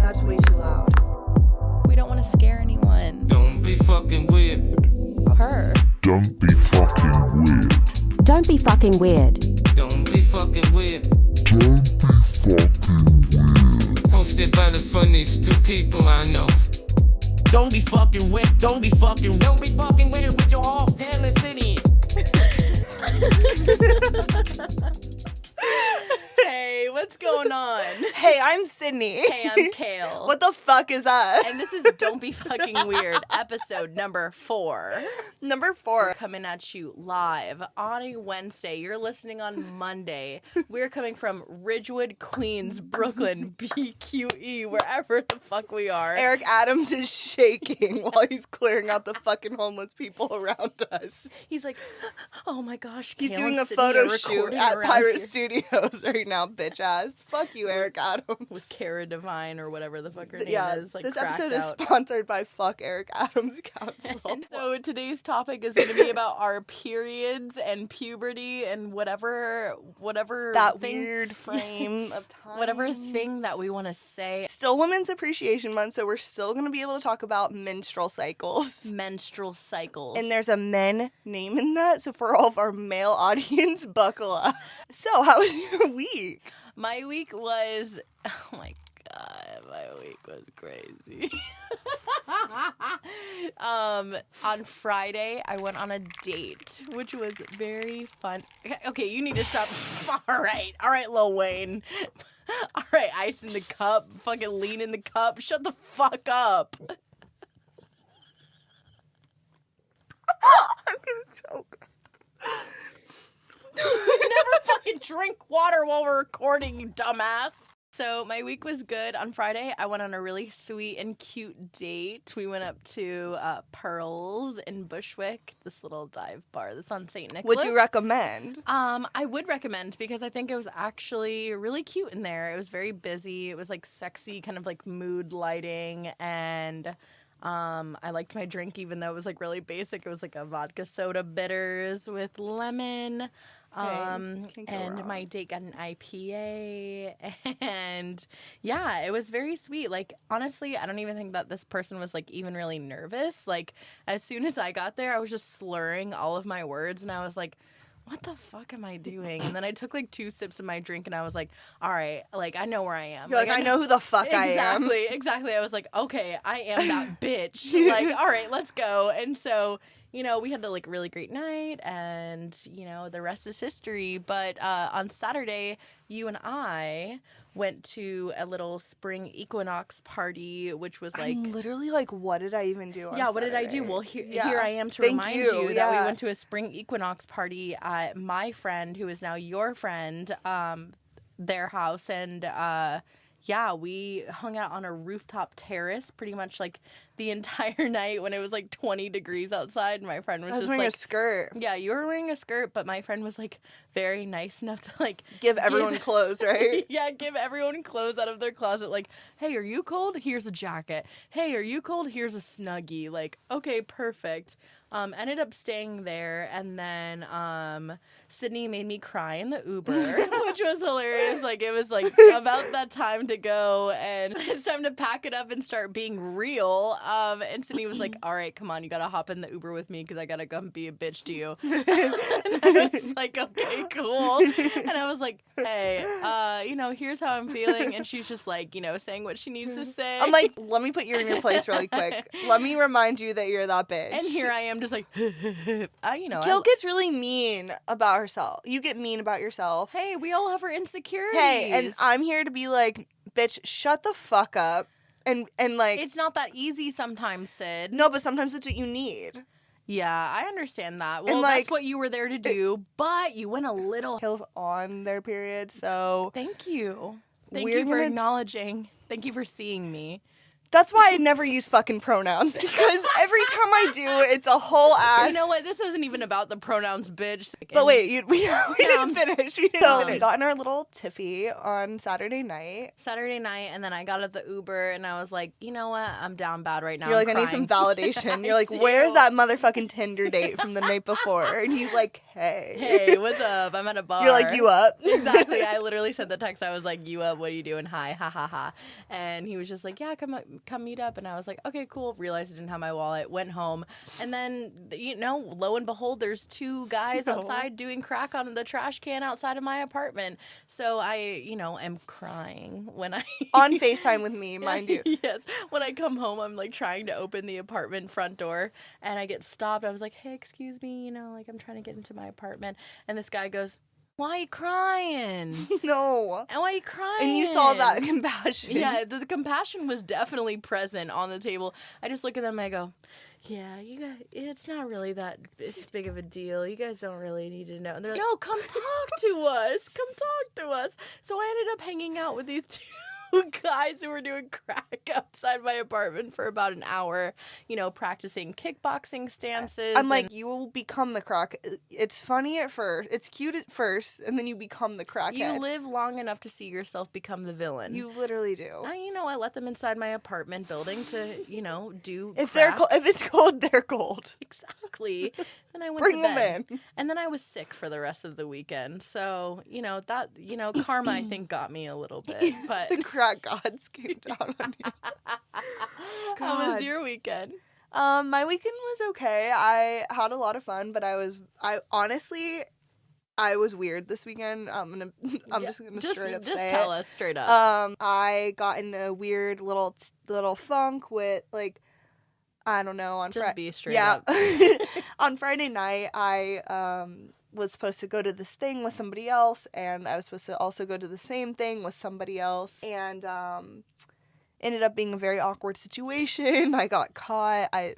That's way too loud. We don't want to scare anyone. Don't be fucking weird. Her. Don't be fucking weird. Don't be fucking weird. Don't be fucking weird. Don't be fucking weird. Hosted by the funniest two people I know. Don't be fucking weird. Don't be fucking. Don't be fucking weird with your horse, Kale and Sydne. Hey, what's going on? Hey, I'm Sydne. Hey, I'm Kale. What the fuck is that? And this is Don't Be Fucking Weird, episode number 4. Number We're 4. coming at you live on a Wednesday. You're listening on Monday. We're coming from Ridgewood, Queens, Brooklyn, BQE, wherever the fuck we are. Eric Adams is shaking while he's clearing out the fucking homeless people around us. He's like, oh my gosh, He's Kale doing and a Sydne photo are shoot recording at around Pirate here Studios right now, bitch ass. Fuck you, Eric Adams. with Cara Divine or whatever the fuck her name Yeah, is. Like, this cracked episode out. is sponsored by Fuck Eric Adams Council. And so today's topic is going to be about our periods and puberty and whatever That thing, weird frame of time. whatever thing that we want to say. Still Women's Appreciation Month, so we're still going to be able to talk about menstrual cycles. Menstrual cycles. And there's a men name in that, so for all of our male audience, buckle up. So, how was your week? My week was, oh my god, my week was crazy. On Friday, I went on a date, which was very fun. Okay, you need to stop. All right, Lil Wayne. All right, ice in the cup, fucking lean in the cup. Shut the fuck up. I'm gonna choke. Never fucking drink water while we're recording, you dumbass. So my week was good. On Friday, I went on a really sweet and cute date. We went up to Pearls in Bushwick, this little dive bar that's on St. Nicholas. Would you recommend? I would recommend because I think it was actually really cute in there. It was very busy. It was like sexy, kind of like mood lighting, and I liked my drink even though it was like really basic. It was like a vodka soda bitters with lemon. Can't go And wrong. my date got an IPA, and yeah, it was very sweet. Like, honestly, I don't even think that this person was like even really nervous. Like, as soon as I got there, I was just slurring all of my words, and I was like, what the fuck am I doing? And then I took like 2 sips of my drink, and I was like, all right, like, I know where I am. You're like, I know who the fuck I am. Exactly. I was like, okay, I am that bitch. Like, all right, let's go. And so, you know, we had a like really great night, and you know, the rest is history. But on Saturday, you and I went to a little spring Equinox party, which was like, I'm literally like, what did I even do on yeah, what did I do? Saturday? Well, here Yeah. I am to Thank remind you, you that yeah. we went to a spring Equinox party at my friend, who is now your friend, their house, and yeah, we hung out on a rooftop terrace pretty much like the entire night when it was like 20 degrees outside. My friend was I was just wearing like, a skirt. yeah, you were wearing a skirt, but my friend was like very nice enough to like Give everyone clothes, right? yeah, give everyone clothes out of their closet. Like, hey, are you cold? Here's a jacket. Hey, are you cold? Here's a Snuggie. Like, okay, perfect. Ended up staying there, and then Sydne made me cry in the Uber, which was hilarious. Like, it was like about that time to go, and it's time to pack it up and start being real. And Sydne was like, all right, come on, you gotta hop in the Uber with me because I gotta come be a bitch to you. And I was like, okay, cool. And I was like, hey, you know, here's how I'm feeling. And she's just like, you know, saying what she needs to say. I'm like, let me put you in your place really quick. Let me remind you that you're that bitch. and here I am just like, you know. Kale gets really mean about herself. You get mean about yourself. Hey, we all have our insecurities. Hey, and I'm here to be like, bitch, shut the fuck up. And like, It's not that easy sometimes, Sid. no, but sometimes that's what you need. Yeah, I understand that. Well, like, that's what you were there to do, but you went a little. Kale's on their period, so Thank you. Thank We're you for gonna- acknowledging. Thank you for seeing me. That's why I never use fucking pronouns, because every time I do, it's a whole ass. You know what? This isn't even about the pronouns, bitch. But wait, we didn't finish. We No. didn't finish. Got in our little tiffy on Saturday night. Saturday night, and then I got at the Uber, and I was like, you know what? I'm down bad right now. You're like, I'm I need some crying." validation. You're I like, do. where's that motherfucking Tinder date from the night before? And he's like, hey. Hey, what's up? I'm at a bar. You're like, you up? Exactly. I literally sent the text. I was like, you up? What are you doing? Hi, ha, ha, ha. And he was just like, yeah, come meet up. And I was like, okay, cool. Realized I didn't have my wallet. Went home. And then, lo and behold, there's two guys outside doing crack on the trash can outside of my apartment. So I, am crying when I... On FaceTime with me, mind you. Yes. When I come home, I'm like trying to open the apartment front door and I get stopped. I was like, hey, excuse me, I'm trying to get into my apartment. And this guy goes, why are you crying? No. And why are you crying? And you saw that compassion. Yeah, the compassion was definitely present on the table. I just look at them and I go, yeah, you guys, it's not really that big of a deal. You guys don't really need to know. And they're like, no, come talk to us. Come talk to us. So I ended up hanging out with these two guys who were doing crack outside my apartment for about an hour, practicing kickboxing stances. I'm like, you will become the crack. It's funny at first. It's cute at first, and then you become the crackhead. you live long enough to see yourself become the villain. You literally do. I let them inside my apartment building to, do If crack. if it's cold, they're cold. Exactly. Then I went Bring to them bed. in. And then I was sick for the rest of the weekend. So, karma I think got me a little bit. But The crack gods came down on you. how was God. your weekend? My weekend was okay. I had a lot of fun, but I was weird this weekend. I'm just gonna straight up just say tell it. us straight up. I got in a weird little funk with I don't know on Just be straight yeah. up. On Friday night, I was supposed to go to this thing with somebody else, and I was supposed to also go to the same thing with somebody else, and ended up being a very awkward situation. I got caught. I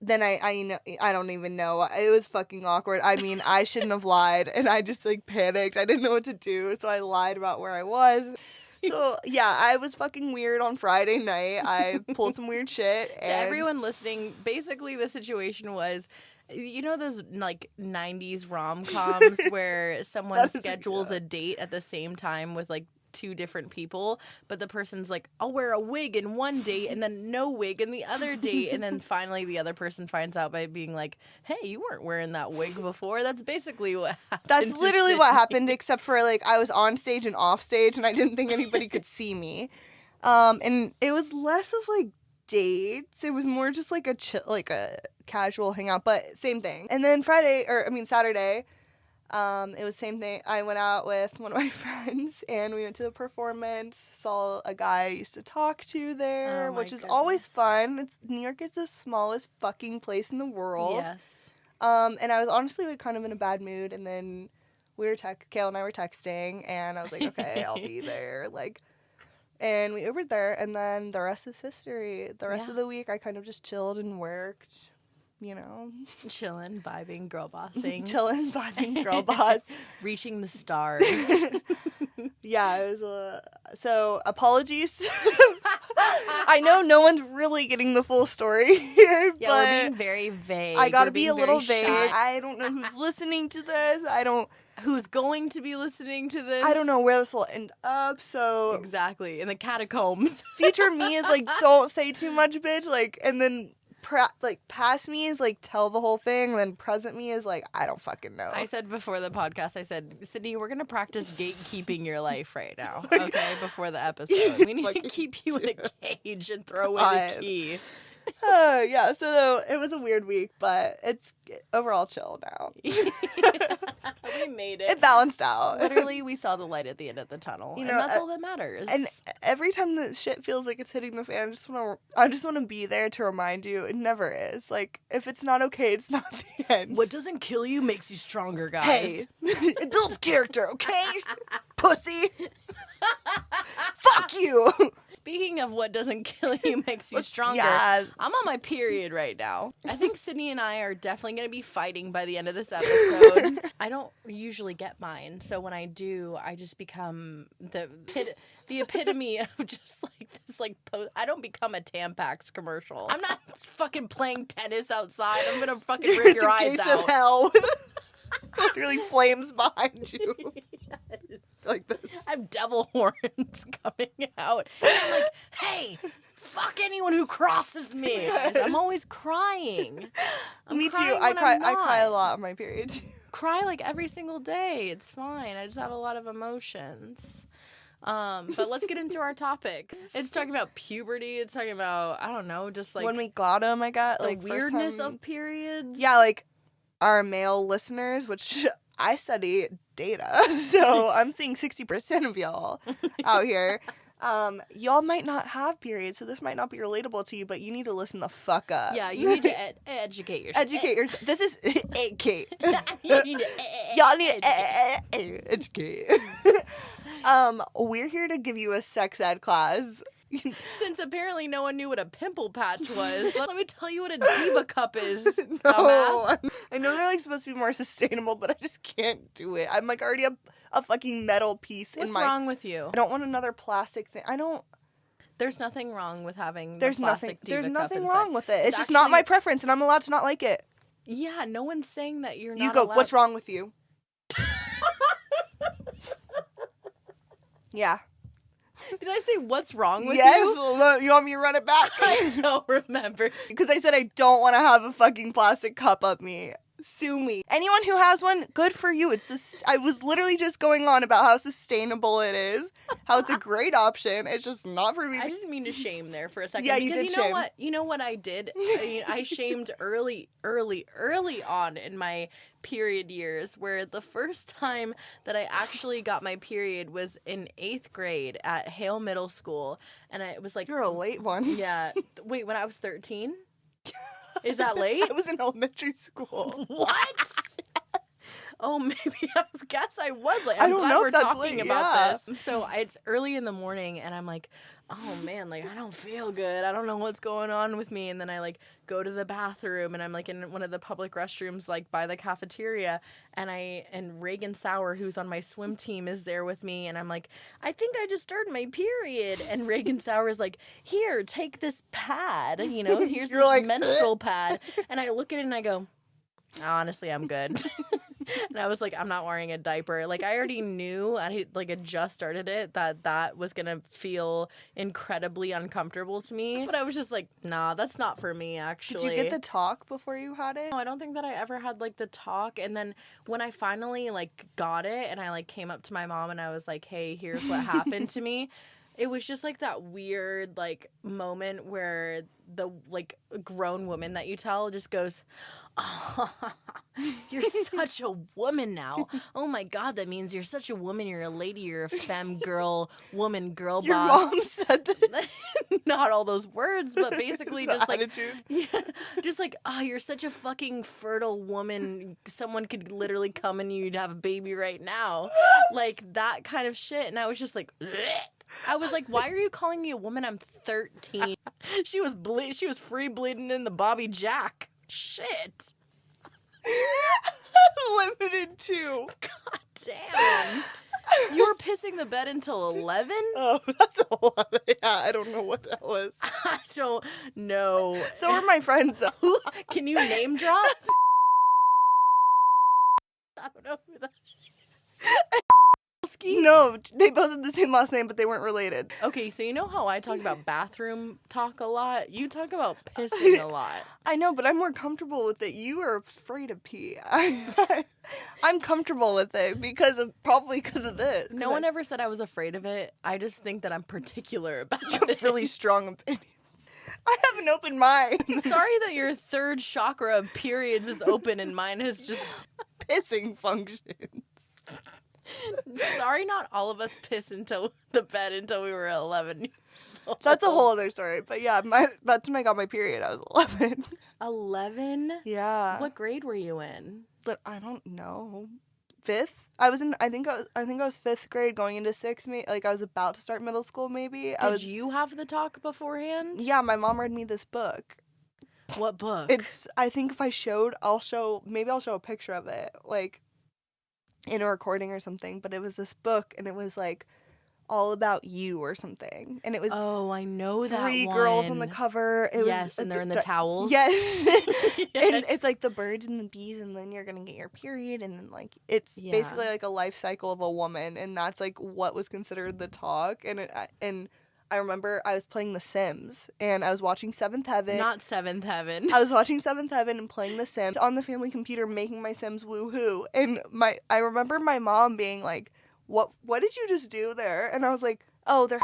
don't even know. It was fucking awkward. I mean, I shouldn't have lied, and I just panicked. I didn't know what to do, so I lied about where I was. So yeah, I was fucking weird on Friday night. I pulled some weird shit. To everyone listening, basically the situation was, those 90s rom-coms where someone schedules a date at the same time with two different people, but the person's like, I'll wear a wig in one date and then no wig in the other date, and then finally the other person finds out by being like, hey, you weren't wearing that wig before. That's basically what happened. That's literally what happened, except for I was on stage and off stage, and I didn't think anybody could see me. And it was less of dates. It was more just a casual hangout, but same thing. And then Saturday, it was same thing. I went out with one of my friends, and we went to the performance. Saw a guy I used to talk to there, Oh my which is always goodness. fun. New York is the smallest fucking place in the world. Yes. And I was honestly kind of in a bad mood, and then Kale and I were texting, and I was like, okay, I'll be there. And we Ubered there, and then the rest is history. The rest of the week, I kind of just chilled and worked. Chilling, vibing, girl bossing. Chilling, vibing, girl boss. Reaching the stars. Yeah, it was so apologies. I know no one's really getting the full story here, Yeah, but we're being very vague. I gotta We're be a being little very vague. shy. I don't know who's listening to this. Who's going to be listening to this? I don't know where this will end up, so Exactly. In the catacombs. future me is don't say too much, bitch, and then past me is tell the whole thing, then present me is I don't fucking know. I said before the podcast, I said, Sydney, we're going to practice gatekeeping your life right now, okay, before the episode. We need to keep you in a cage and throw away the key. Yeah, so it was a weird week, but it's overall chill now. We made it. It balanced out. Literally, we saw the light at the end of the tunnel, and that's all that matters. And every time the shit feels like it's hitting the fan, I just want to be there to remind you it never is. If it's not okay, it's not the end. what doesn't kill you makes you stronger, guys. Hey, it builds character, okay? Pussy. Fuck you. Speaking of what doesn't kill you makes you stronger, Yeah. I'm on my period right now. I think Sydney and I are definitely going to be fighting by the end of this episode. I don't usually get mine, so when I do, I just become the epitome of just this just like I don't become a Tampax commercial. I'm not fucking playing tennis outside. I'm gonna fucking You're rip at your the eyes gates out. of hell. Literally flames behind you. Yes. Like this. I have devil horns coming out. And I'm like, hey, fuck anyone who crosses me. Yes. I'm always crying. I'm Me too. crying I when cry. I'm I cry a not. lot on my period. Cry like every single day. It's fine. I just have a lot of emotions. But let's get into our topic. It's talking about puberty. It's talking about, I don't know, just like when we got them, I got the like first weirdness time- of periods. Yeah, like our male listeners, which I study data, so I'm seeing 60% of y'all out here. Y'all might not have periods, so this might not be relatable to you, but you need to listen the fuck up. Yeah, you need to educate yourself. Educate yourself. This is Kate. You need to Y'all need educate. educate. We're here to give you a sex ed class. Since apparently no one knew what a pimple patch was, let me tell you what a diva cup is, dumbass. No, I know they're like supposed to be more sustainable, but I just can't do it. I'm like already a fucking metal piece What's in my. wrong with you? I don't want another plastic thing. I don't. There's nothing wrong with having There's the plastic nothing. diva There's cup nothing inside. wrong with it. It's It's just not my actually- preference, and I'm allowed to not like it. Yeah, no one's saying that you're You not go. allowed. What's wrong with you? Yeah. Did I say what's wrong with Yes. you? Look, you want me to run it back? I don't remember. Because I said I don't want to have a fucking plastic cup up me. Sue me. Anyone who has one, good for you. It's just, I was literally just going on about how sustainable it is, how it's a great option. It's just not for me. I didn't mean to shame there for a second. Yeah, you because did you know shame. what? You know what I did? I shamed early on in my period years, where the first time that I actually got my period was in 8th grade at Hale Middle School, and it was like, You're a late one. yeah. Wait, when I was 13? Is that late? I was in elementary school. What? Oh, maybe I guess I was late. I I'm don't glad know if we're that's talking late, about yeah. this. So it's early in the morning, and I'm like, oh man, like I don't feel good. I don't know what's going on with me. And then I like go to the bathroom, and I'm like in one of the public restrooms, like by the cafeteria, and Reagan Sauer, who's on my swim team, is there with me, and I'm like, I think I just started my period. And Reagan Sauer is like, here, take this pad. You know, here's You're this like, menstrual pad. And I look at it and I go, honestly, I'm good. And I was like, I'm not wearing a diaper. Like, I already knew, I had just started it, that was going to feel incredibly uncomfortable to me. But I was just like, nah, that's not for me, actually. Did you get the talk before you had it? No, I don't think that I ever had, like, the talk. And then when I finally, like, got it and I, like, came up to my mom and I was like, hey, here's what happened to me. It was just, like, that weird, like, moment where the, like, grown woman that you tell just goes, oh, you're such a woman now. Oh, my God, that means you're such a woman. You're a lady. You're a femme girl, woman girl Your boss. mom said this. Not all those words, but basically The just, like, attitude. yeah, just like, oh, you're such a fucking fertile woman. Someone could literally come and you'd have a baby right now. Like, that kind of shit. And I was just like, bleh. I was like, why are you calling me a woman? I'm 13. She was free bleeding in the Bobby Jack. Shit. Limited to. God damn. You were pissing the bed until 11? Oh, that's a lot. Yeah, I don't know what that was. I don't know. So were my friends, though. Can you name drop? I don't know who that No, they both had the same last name, but they weren't related. Okay, so you know how I talk about bathroom talk a lot? You talk about pissing a lot. I know, but I'm more comfortable with it. You are afraid of pee. I'm comfortable with it probably because of this. No one ever said I was afraid of it. I just think that I'm particular about You have it. really strong opinions. I have an open mind. Sorry that your third chakra of periods is open and mine is just... Pissing functions. Sorry not all of us piss until the bed until we were 11 years old. That's a whole other story. But yeah, that's when I got my period. I was 11. 11? Yeah. What grade were you in? But I don't know. 5th? I think I was 5th grade going into 6th. Like I was about to start middle school maybe. Did you have the talk beforehand? Yeah, my mom read me this book. What book? I think if I'll show a picture of it, like in a recording or something, but it was this book and it was like All About You or something. And it was Oh, I know that 3 one. girls on the cover. It Yes, was, and they're in the towels. Yes. Yes. And it's like the birds and the bees, and then you're going to get your period. And then, like, it's Yeah. basically like a life cycle of a woman. And that's, like, what was considered the talk. And I remember I was playing The Sims, and I was watching Seventh Heaven. Not Seventh Heaven. I was watching Seventh Heaven and playing The Sims on the family computer, making my Sims woohoo. And I remember my mom being like, "What did you just do there?" And I was like, "Oh, they're."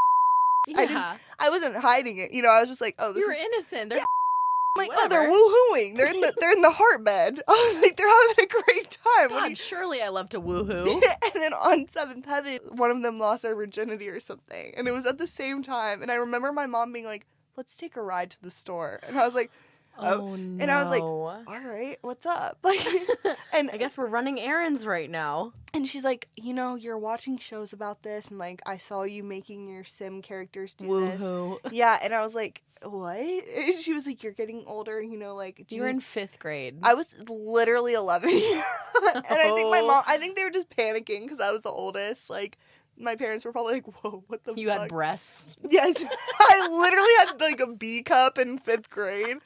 Yeah. I wasn't hiding it, I was just like, "Oh, this You were is." innocent. They're I'm like, "Oh, they're whatever. woohooing. They're in the heart bed." I was like, "They're having a great time." What do God, surely I love to woohoo. and then on Seventh Heaven, one of them lost their virginity or something, and it was at the same time. And I remember my mom being like, "Let's take a ride to the store," and I was like, Oh, no. and I was like, "All right, what's up?" Like, and I guess we're running errands right now. and she's like, "You're watching shows about this, and like I saw you making your sim characters do this." Woohoo. Yeah, and I was like, "What?" And she was like, "You're getting older, like do You were in 5th grade. I was literally 11. And I think they were just panicking because I was the oldest. Like, my parents were probably like, "Whoa, what the You fuck?" had breasts. Yes. I literally had like a B cup in 5th grade.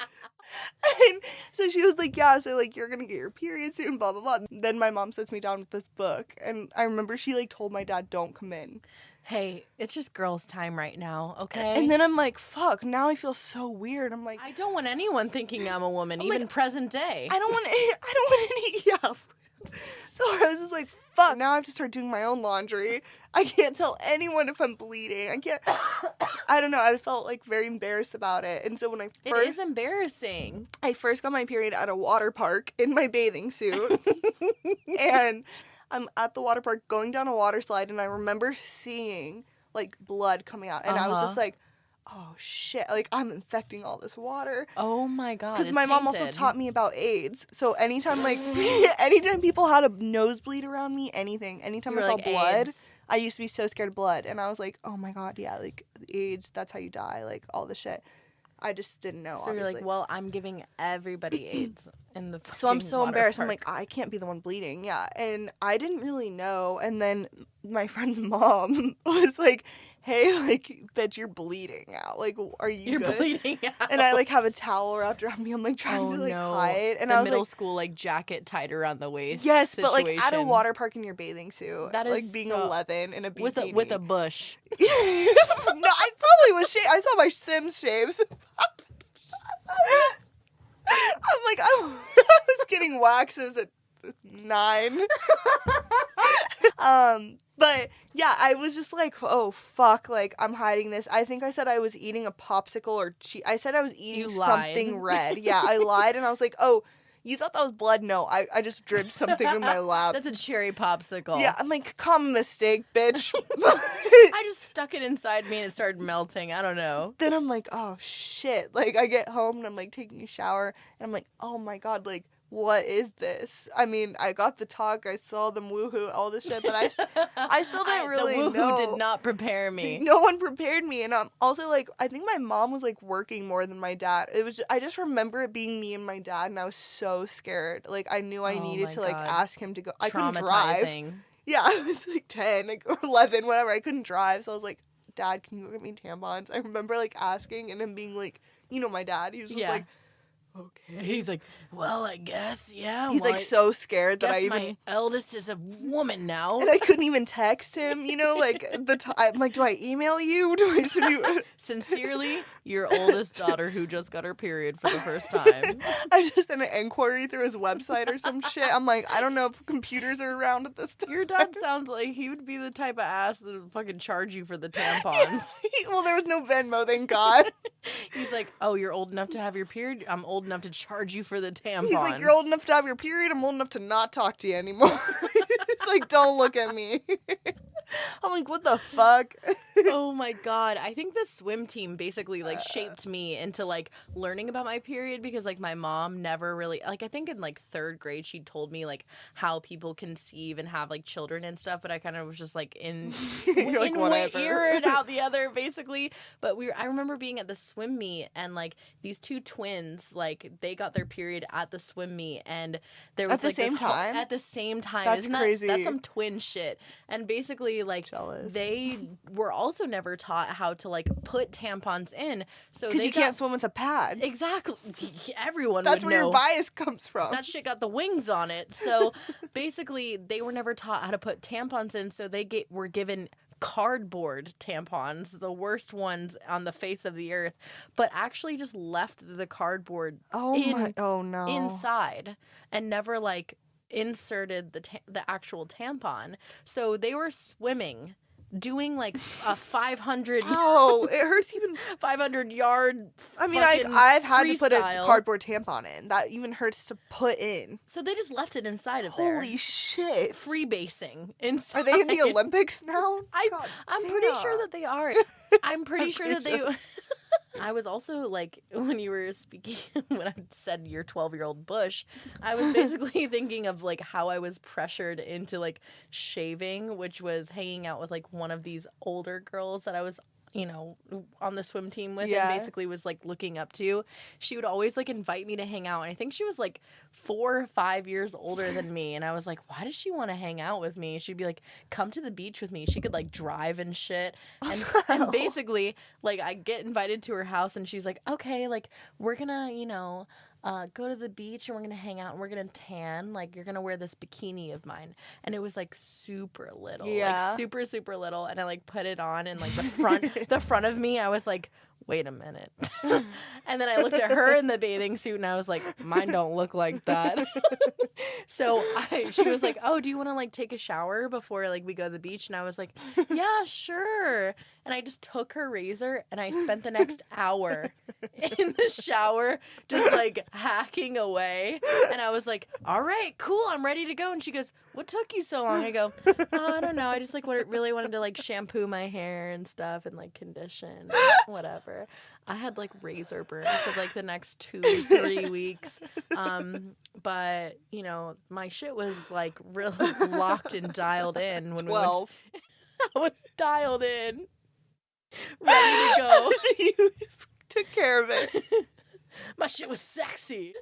And so she was like, "Yeah, so like you're gonna get your period soon, blah blah blah." Then my mom sits me down with this book, and I remember she like told my dad, "Don't come in." Hey, it's just girls' time right now, okay? And then I'm like, "Fuck!" Now I feel so weird. I'm like, I don't want anyone thinking I'm a woman, I'm even like, present day. I don't want any. Yeah. So I was just like, "Fuck!" Now I have to start doing my own laundry. I can't tell anyone if I'm bleeding. I can't. I don't know. I felt like very embarrassed about it. And so when I It first is embarrassing. I first got my period at a water park in my bathing suit. And I'm at the water park going down a water slide, and I remember seeing like blood coming out. And I was just like, "Oh shit, like I'm infecting all this water." Oh my god. Because it's my mom also tainted. taught me about AIDS. So anytime anytime people had a nosebleed around me, anytime You I were saw like, blood, AIDS. I used to be so scared of blood. And I was like, "Oh my god, yeah, like AIDS, that's how you die, like all this shit." I just didn't know, So obviously. you're like, well, I'm giving everybody AIDS in the So I'm fucking so water embarrassed. I'm park. like, I can't be the one bleeding. Yeah. And I didn't really know. And then my friend's mom was like, "Hey, like, bitch, you're bleeding out. Like, are you You're good?" bleeding out. And I like have a towel wrapped around me. I'm like trying to like hide. And the I was middle like, school like jacket tied around the waist. yes, but like at a situation. water park in your bathing suit. That like is being so- 11 in a bikini. with a bush. No, I probably was shaved. I saw my Sims shaves. I'm like, I was getting waxes at 9. But yeah, I was just like, "Oh fuck, like I'm hiding this." I think I said I was eating a popsicle or I said I was eating You lied. something red. Yeah, I lied, and I was like, "Oh, you thought that was blood?" No, I just dripped something in my lap. That's a cherry popsicle. Yeah, I'm like, "Common mistake, bitch." I just stuck it inside me and it started melting. I don't know. Then I'm like, "Oh shit." Like I get home and I'm like taking a shower and I'm like, "Oh my god, like what is this?" I mean, I got the talk, I saw them woohoo, all this shit, but I still didn't really the woohoo know. did not prepare me. No one prepared me, and I'm also like, I think my mom was like working more than my dad. I just remember it being me and my dad, and I was so scared. Like I knew I Oh needed my to like God. ask him to go. I couldn't drive. Traumatizing. Yeah, I was like 10 like, or 11, whatever. I couldn't drive, so I was like, "Dad, can you go get me tampons?" I remember like asking and him being like, my dad. He was just Yeah. like, "Okay." He's like, well, I guess, yeah. He's like so scared that guess I even. my eldest is a woman now. And I couldn't even text him, like the time. I'm like, "Do I email you? Do I send you?" Sincerely, your oldest daughter who just got her period for the first time. I just sent an inquiry through his website or some shit. I'm like, I don't know if computers are around at this time. Your dad sounds like he would be the type of ass that would fucking charge you for the tampons. Well, there was no Venmo, thank God. He's like, oh, you're old enough to have your period? I'm old enough to charge you for the tampons. He's like, "You're old enough to have your period. I'm old enough to not talk to you anymore." It's like, "Don't look at me." I'm like, "What the fuck?" Oh my god. I think the swim team basically like shaped me into like learning about my period because like my mom never really like I think in like 3rd grade she told me like how people conceive and have like children and stuff, but I kind of was just like in You're like, in one whatever. ear and out the other basically. But I remember being at the swim meet and like these 2 twins like they got their period at the swim meet and there was At the like same this whole- time? at the same time. That's Isn't crazy. That's some twin shit. And basically like Jealous. they were also never taught how to like put tampons in. So Because they you can't swim with a pad. exactly everyone That's would where know. your bias comes from. That shit got the wings on it. So basically they were never taught how to put tampons in, so they were given cardboard tampons, the worst ones on the face of the earth, but actually just left the cardboard oh no. inside and never like inserted the actual tampon. So they were swimming doing like a 500 Oh, it hurts even. 500 yard I mean, fucking I've had to put a freestyle. cardboard tampon in. That even hurts to put in. So they just left it inside of there. Holy shit. Freebasing inside. Are they in the Olympics now? I'm God pretty damn. sure that they are. I'm pretty sure that they. I was also like, when you were speaking, when I said your 12-year-old bush, I was basically thinking of like how I was pressured into like shaving, which was hanging out with like one of these older girls that I was, on the swim team with Yeah. and basically was like looking up to. She would always like invite me to hang out. And I think she was like 4 or 5 years older than me. And I was like, why does she want to hang out with me? She'd be like, come to the beach with me. She could like drive and shit. And basically like I get invited to her house and she's like, okay, like we're gonna, go to the beach and we're gonna hang out and we're gonna tan. Like you're gonna wear this bikini of mine. And it was like super little. Yeah. Like super, super little. And I like put it on and like the front of me, I was like, wait a minute. And then I looked at her in the bathing suit and I was like, mine don't look like that. So she was like, oh, do you want to like take a shower before like we go to the beach? And I was like, yeah, sure. And I just took her razor and I spent the next hour in the shower just like hacking away. And I was like, all right, cool, I'm ready to go. And she goes, what took you so long? I go, oh, I don't know. I just like really wanted to like shampoo my hair and stuff and like condition, whatever. I had like razor burns for like the next 2-3 weeks. But my shit was like really locked and dialed in when 12. I was dialed in, ready to go. So you took care of it. My shit was sexy.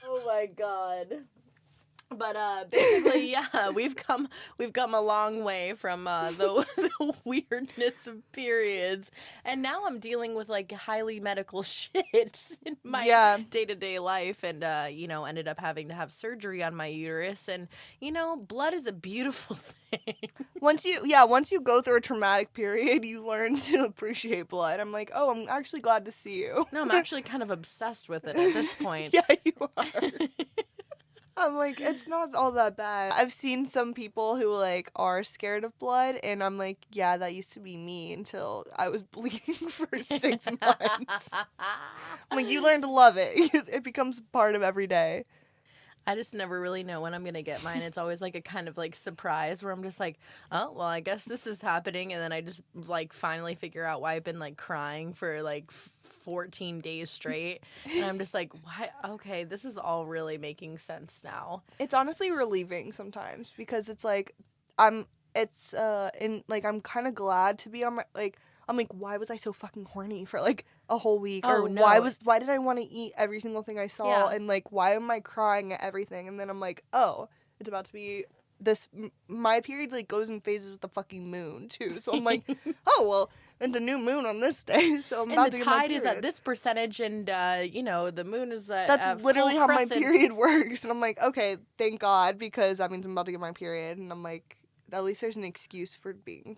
Oh my god. But basically, yeah, we've come a long way from the weirdness of periods, and now I'm dealing with like highly medical shit in my day-to-day life, and ended up having to have surgery on my uterus, and blood is a beautiful thing. Once you go through a traumatic period, you learn to appreciate blood. I'm like, oh, I'm actually glad to see you. No, I'm actually kind of obsessed with it at this point. Yeah, you are. I'm like, it's not all that bad. I've seen some people who like are scared of blood, and I'm like, yeah, that used to be me until I was bleeding for 6 months. I'm like, you learn to love it. It becomes part of every day. I just never really know when I'm going to get mine. It's always like a kind of like surprise where I'm just like, oh, well, I guess this is happening. And then I just like finally figure out why I've been like crying for like 14 days straight. And I'm just like, why? Okay, this is all really making sense now. It's honestly relieving sometimes because it's like, I'm kind of glad to be on my, like, I'm like, why was I so fucking horny for like a whole week? Oh, or no. why did I want to eat every single thing I saw? Yeah. And like, why am I crying at everything? And then I'm like, oh, it's about to be this. My period like goes in phases with the fucking moon too. So I'm like, oh well, it's a new moon on this day. So I'm about to And the get my tide is at period. this percentage, and the moon is at That's literally full how crescent. my period works. And I'm like, okay, thank God, because that means I'm about to get my period. And I'm like, at least there's an excuse for being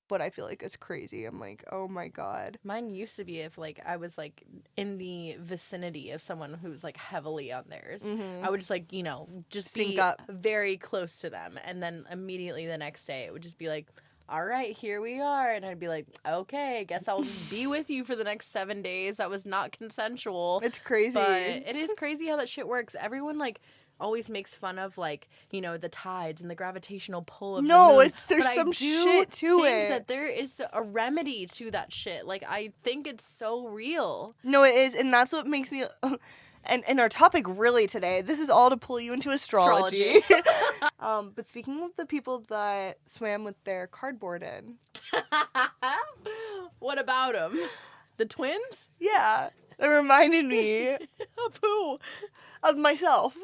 what I feel like is crazy. I'm like, oh my God. Mine used to be if like I was like in the vicinity of someone who's like heavily on theirs. Mm-hmm. I would just like, just Sync be up. very close to them. And then immediately the next day it would just be like, all right, here we are. And I'd be like, okay, I guess I'll just be with you for the next 7 days. That was not consensual. It's crazy. But it is crazy how that shit works. Everyone like always makes fun of, like, you know, the tides and the gravitational pull of No, the moon. there's But I some do shit to think it. that there is a remedy to that shit. Like, I think it's so real. No, it is, and that's what makes me. And our topic really today, this is all to pull you into astrology. But speaking of the people that swam with their cardboard in, What about them? The twins? yeah, it reminded me Of who? of myself.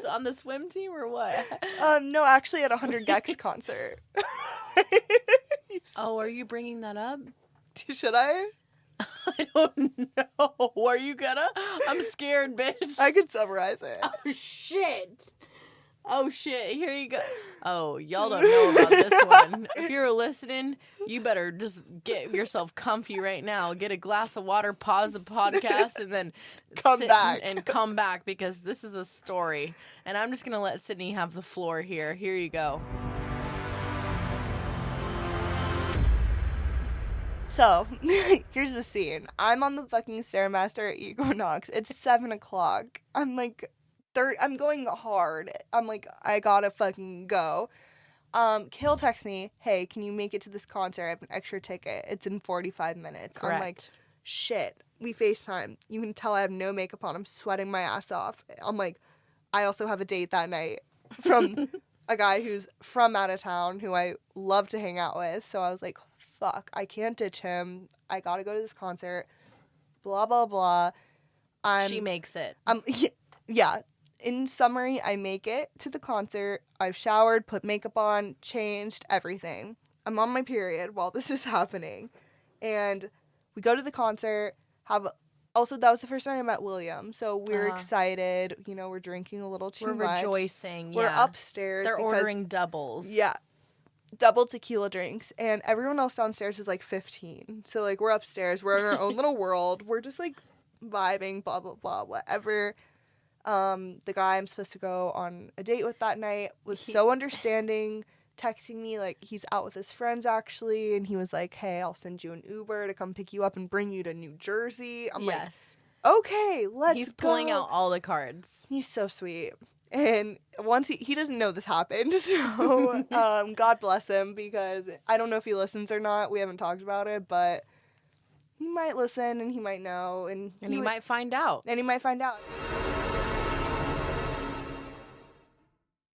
On the swim team or what? No, actually at a 100 Gecs concert. Oh, are you bringing that up? Should I? I don't know. Are you gonna? I'm scared, bitch. I could summarize it. Oh, shit. Oh, shit. Here you go. Oh, y'all don't know about this one. If you're listening, you better just get yourself comfy right now. Get a glass of water, pause the podcast, and then Come sit back. and come back, because this is a story. And I'm just going to let Sydney have the floor here. Here you go. So, here's the scene. I'm on the fucking Stairmaster at Equinox. It's 7 o'clock. I'm like, I'm going hard. I'm like, I gotta fucking go. Kale texts me, hey, can you make it to this concert? I have an extra ticket. It's in 45 minutes. Correct. I'm like, shit. We FaceTime. You can tell I have no makeup on. I'm sweating my ass off. I'm like, I also have a date that night from a guy who's from out of town who I love to hang out with. So I was like, fuck, I can't ditch him. I gotta go to this concert. Blah, blah, blah. She makes it. Yeah. In summary, I make it to the concert. I've showered, put makeup on, changed, everything. I'm on my period while this is happening. And we go to the concert. Also, that was the first time I met William. So we're excited. You know, we're drinking a little too much. We're rejoicing. We're Yeah. upstairs. They're because, ordering doubles. Yeah. Double tequila drinks. And everyone else downstairs is like 15. So, like, we're upstairs. We're in our own little world. We're just, like, vibing, blah, blah, blah, whatever. The guy I'm supposed to go on a date with that night was so understanding, texting me, like, he's out with his friends, actually, and he was like, hey, I'll send you an Uber to come pick you up and bring you to New Jersey. I'm like, okay, let's go. He's pulling out all the cards. He's so sweet. And once he doesn't know this happened, so God bless him, because I don't know if he listens or not. We haven't talked about it, but he might listen and he might know. And he might find out. And he might find out.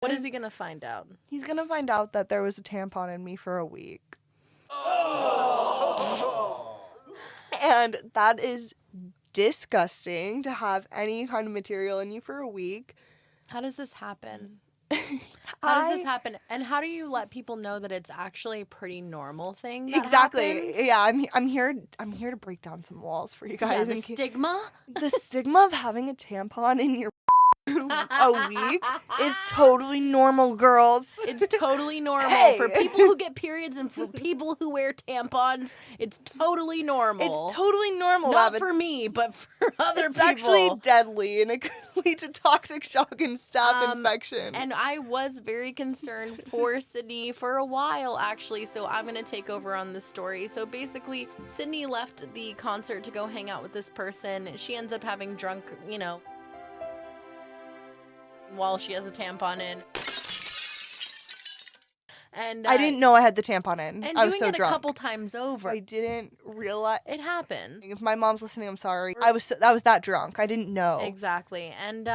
What is he going to find out? He's going to find out that there was a tampon in me for a week. And that is disgusting, to have any kind of material in you for a week. How does this happen? How does this happen? And how do you let people know that it's actually a pretty normal thing that Exactly. happens? Yeah, I'm here to break down some walls for you guys. Yeah, the stigma? The stigma of having a tampon in your a week is totally normal, girls. It's totally normal. Hey. For people who get periods and for people who wear tampons, it's totally normal. It's totally normal. Not for me, but for other it's people. It's actually deadly, and it could lead to toxic shock and staph infection. And I was very concerned for Sydney for a while, actually, so I'm going to take over on this story. So basically, Sydney left the concert to go hang out with this person. She ends up having drunk, you know, while she has a tampon in. And I didn't know I had the tampon in. And I was doing so it drunk. a couple times over. I didn't realize. It happened. If my mom's listening, I'm sorry. I was that drunk. I didn't know. Exactly. And,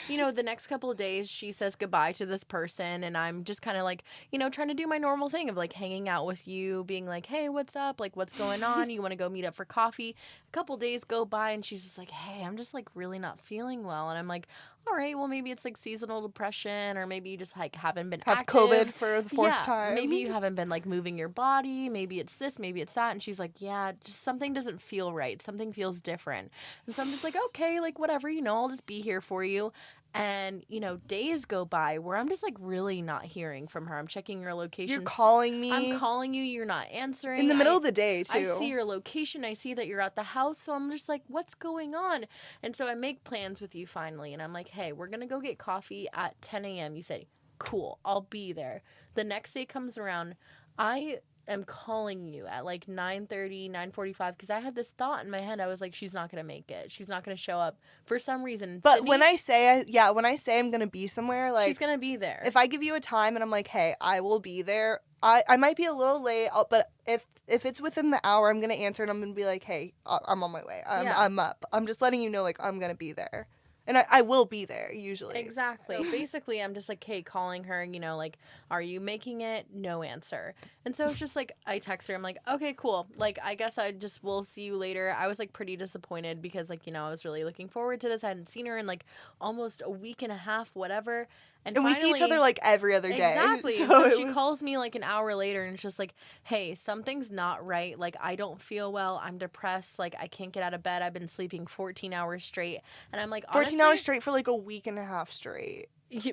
you know, the next couple of days, she says goodbye to this person. And I'm just kind of like, you know, trying to do my normal thing of like hanging out with you, being like, hey, what's up? Like, what's going on? You want to go meet up for coffee? A couple days go by and she's just like, hey, I'm just like really not feeling well. And I'm like, all right, well, maybe it's like seasonal depression, or maybe you just like haven't been have active. COVID for the fourth time. Maybe you haven't been like moving your body. Maybe it's this, maybe it's that. And she's like, yeah, just something doesn't feel right. Something feels different. And so I'm just like, okay, like whatever, you know, I'll just be here for you. And, you know, days go by where I'm just like really not hearing from her. I'm checking your location. You're calling me. I'm calling you. You're not answering. In the middle of the day, too. I see your location. I see that you're at the house. So I'm just like, what's going on? And so I make plans with you finally. And I'm like, hey, we're going to go get coffee at 10 a.m. You say, cool, I'll be there. The next day comes around. I am calling you at like 9:30, 9:45 because I had this thought in my head. I was like, she's not gonna make it. She's not gonna show up for some reason. But Sydney, when I say I'm gonna be somewhere, like she's gonna be there. if I give you a time and I'm like, hey, I will be there. I might be a little late, but if it's within the hour, I'm gonna answer and I'm gonna be like, hey, I'm on my way. I'm up. I'm just letting you know, like, I'm gonna be there. And I will be there, usually. Exactly. Basically, I'm just like, hey, calling her, like, are you making it? No answer. And so it's just like, I text her. I'm like, okay, cool. Like, I guess we'll see you later. I was like pretty disappointed because like, I was really looking forward to this. I hadn't seen her in like almost a week and a half, whatever. And we see each other like every other day. Exactly. So she calls me like an hour later and it's just like, hey, something's not right. Like, I don't feel well. I'm depressed. Like, I can't get out of bed. I've been sleeping 14 hours straight. And I'm like, 14 hours straight for like a week and a half straight.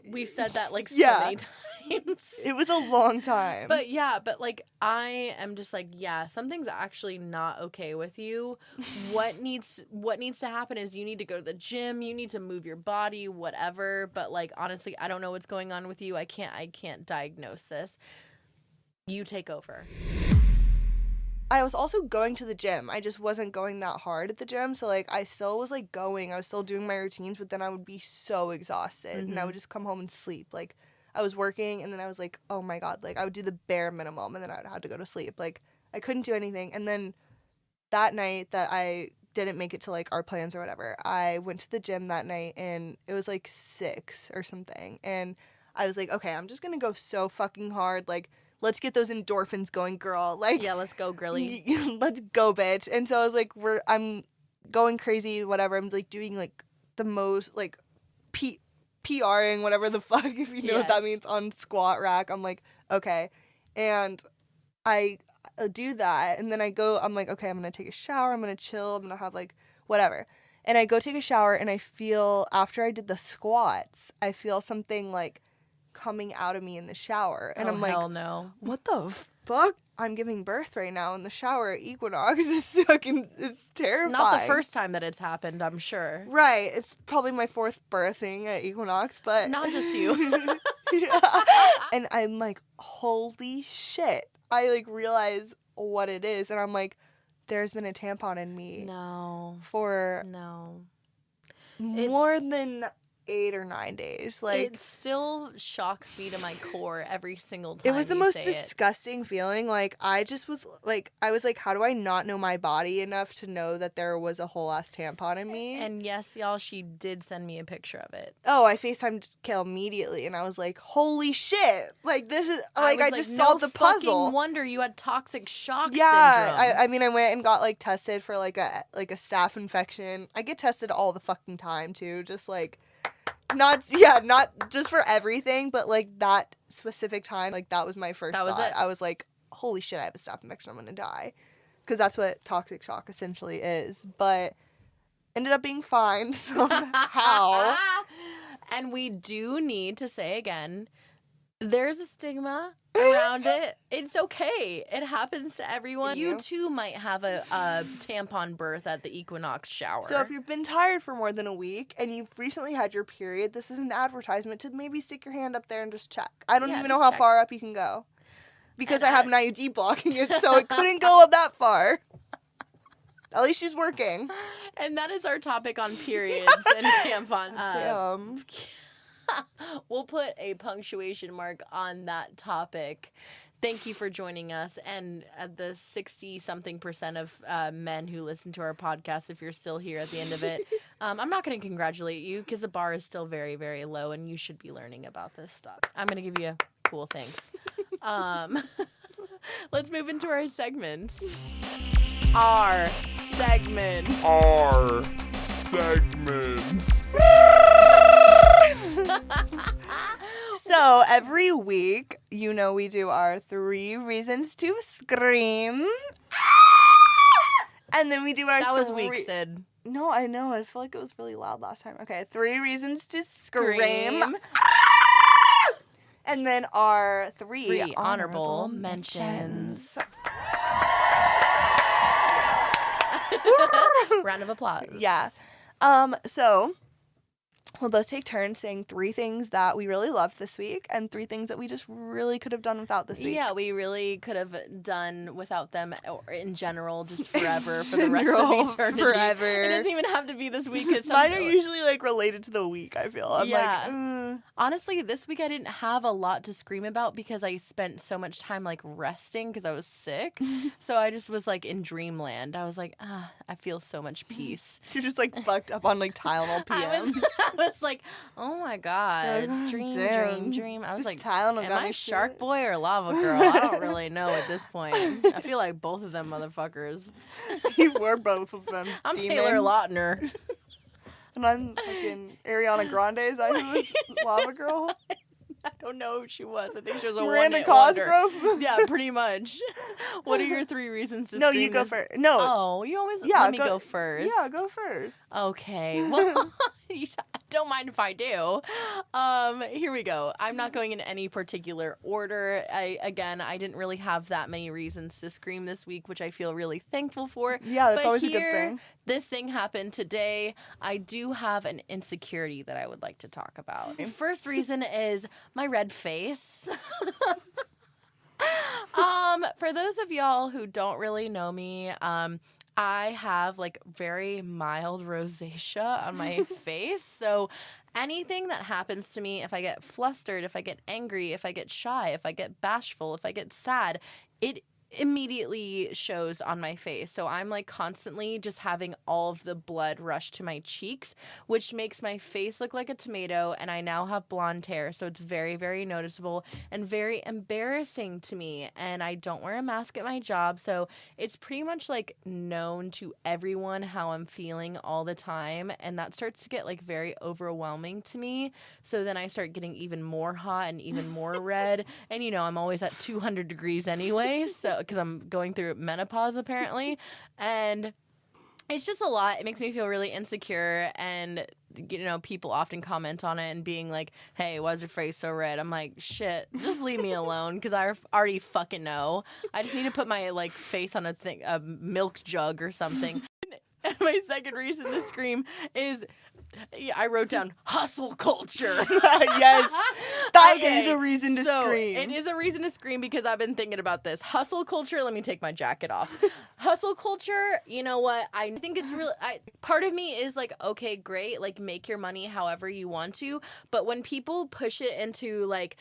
We've said that like so many times. It was a long time. But like I am just like, something's actually not okay with you. What needs to happen is you need to go to the gym, you need to move your body, whatever. But like, honestly, I don't know what's going on with you. I can't diagnose this. You take over. I was also going to the gym. I just wasn't going that hard at the gym. So, like, I still was, like, going. I was still doing my routines, but then I would be so exhausted. And I would just come home and sleep. Like, I was working, and then I was like, oh, my God. Like, I would do the bare minimum, and then I would have to go to sleep. Like, I couldn't do anything. And then that night that I didn't make it to, like, our plans or whatever, I went to the gym that night, and it was, like, 6 or something. And I was like, okay, I'm just going to go so fucking hard. Like, let's get those endorphins going, girl. Like, yeah, let's go, girly. Let's go, bitch. And so I was like, I'm going crazy, whatever. I'm like doing like the most like PRing, whatever the fuck, if you know what that means, on squat rack. I'm like, okay. And I do that, and then I'm like, okay, I'm gonna take a shower, I'm gonna chill, I'm gonna have like whatever. And I go take a shower, and I feel, after I did the squats, I feel something like coming out of me in the shower, and I'm like, hell no. What the fuck? I'm giving birth right now in the shower at Equinox. This fucking is terrifying. Not the first time that it's happened, I'm sure. Right. It's probably my 4th birthing at Equinox, but not just you. Yeah. And I'm like, holy shit. I like realize what it is, and I'm like, there's been a tampon in me. For more than 8 or 9 days. Like, it still shocks me to my core every single time. It was the most disgusting feeling. Like, I was like, how do I not know my body enough to know that there was a whole ass tampon in me? And yes, y'all, she did send me a picture of it. Oh, I FaceTimed Kale immediately, and I was like, holy shit. Like, this is, like, I just solved the puzzle. Fucking wonder you had toxic shock syndrome. I mean, I went and got, like, tested for, like a staph infection. I get tested all the fucking time, too. Just, like, not just for everything, but like that specific time, like that was my first thought. Was it? I was like, holy shit, I have a staph infection, I'm gonna die, because that's what toxic shock essentially is. But ended up being fine somehow. And we do need to say again, there's a stigma around it. It's okay. It happens to everyone. You too might have a tampon birth at the Equinox shower. So if you've been tired for more than a week and you've recently had your period, this is an advertisement to maybe stick your hand up there and just check. I don't even know how far up you can go, because I have an IUD blocking it, so it couldn't go up that far. At least she's working. And that is our topic on periods and tampon. Damn. We'll put a punctuation mark on that topic. Thank you for joining us. And the 60-something% of men who listen to our podcast, if you're still here at the end of it, I'm not going to congratulate you, because the bar is still very, very low, and you should be learning about this stuff. I'm going to give you a cool thanks. Let's move into our segments. Our segments. So every week, we do our 3 reasons to scream. And then we do our That was weak, Sid. No, I know. I feel like it was really loud last time. Okay, 3 reasons to scream. And then our 3 honorable mentions. Round of applause. Yeah. So we'll both take turns saying 3 things that we really loved this week and 3 things that we just really could have done without this week. Yeah, we really could have done without them, or in general, just forever for the rest General, of eternity. forever. It doesn't even have to be this week. It's Mine are usually like related to the week, I feel. I'm like, Honestly, this week I didn't have a lot to scream about because I spent so much time like resting because I was sick. So I just was like in dreamland. I was like, I feel so much peace. You're just like fucked up on like Tylenol PM. I was like, oh my God, Oh, dream. I was This like, Tylenol am got I me Shark shit. Boy or Lava Girl? I don't really know at this point. I feel like both of them motherfuckers. You were both of them. I'm demon. Taylor Lautner. And I'm fucking Ariana Grande. Is that who was Lava Girl? I don't know who she was. I think she was a Miranda one-hit wonder. Cosgrove? Yeah, pretty much. What are your 3 reasons to No, scream you go this- first. No. Oh, you always Yeah, let me go first. Yeah, go first. Okay. Well, don't mind if I do. Here we go. I'm not going in any particular order. I didn't really have that many reasons to scream this week, which I feel really thankful for. Yeah, that's But always a good here, thing. This thing happened today. I do have an insecurity that I would like to talk about. The first reason is my red face. For those of y'all who don't really know me, I have like very mild rosacea on my face. So anything that happens to me, if I get flustered, if I get angry, if I get shy, if I get bashful, if I get sad, it immediately shows on my face. So I'm like constantly just having all of the blood rush to my cheeks, which makes my face look like a tomato, and I now have blonde hair. So it's very, very noticeable and very embarrassing to me. And I don't wear a mask at my job, so it's pretty much like known to everyone how I'm feeling all the time, and that starts to get like very overwhelming to me. So then I start getting even more hot and even more red, and you know, I'm always at 200 degrees anyway, so because I'm going through menopause apparently, and it's just a lot. It makes me feel really insecure, and you know, people often comment on it and being like, hey, why is your face so red? I'm like, shit, just leave me alone, because I already fucking know. I just need to put my like face on a milk jug or something. And my second reason to scream is, I wrote down hustle culture. Yes. That is Okay, a reason to scream. It is a reason to scream because I've been thinking about this. Hustle culture, let me take my jacket off. Hustle culture, you know what? I think it's real. Part of me is like, okay, great. Like, make your money however you want to. But when people push it into like,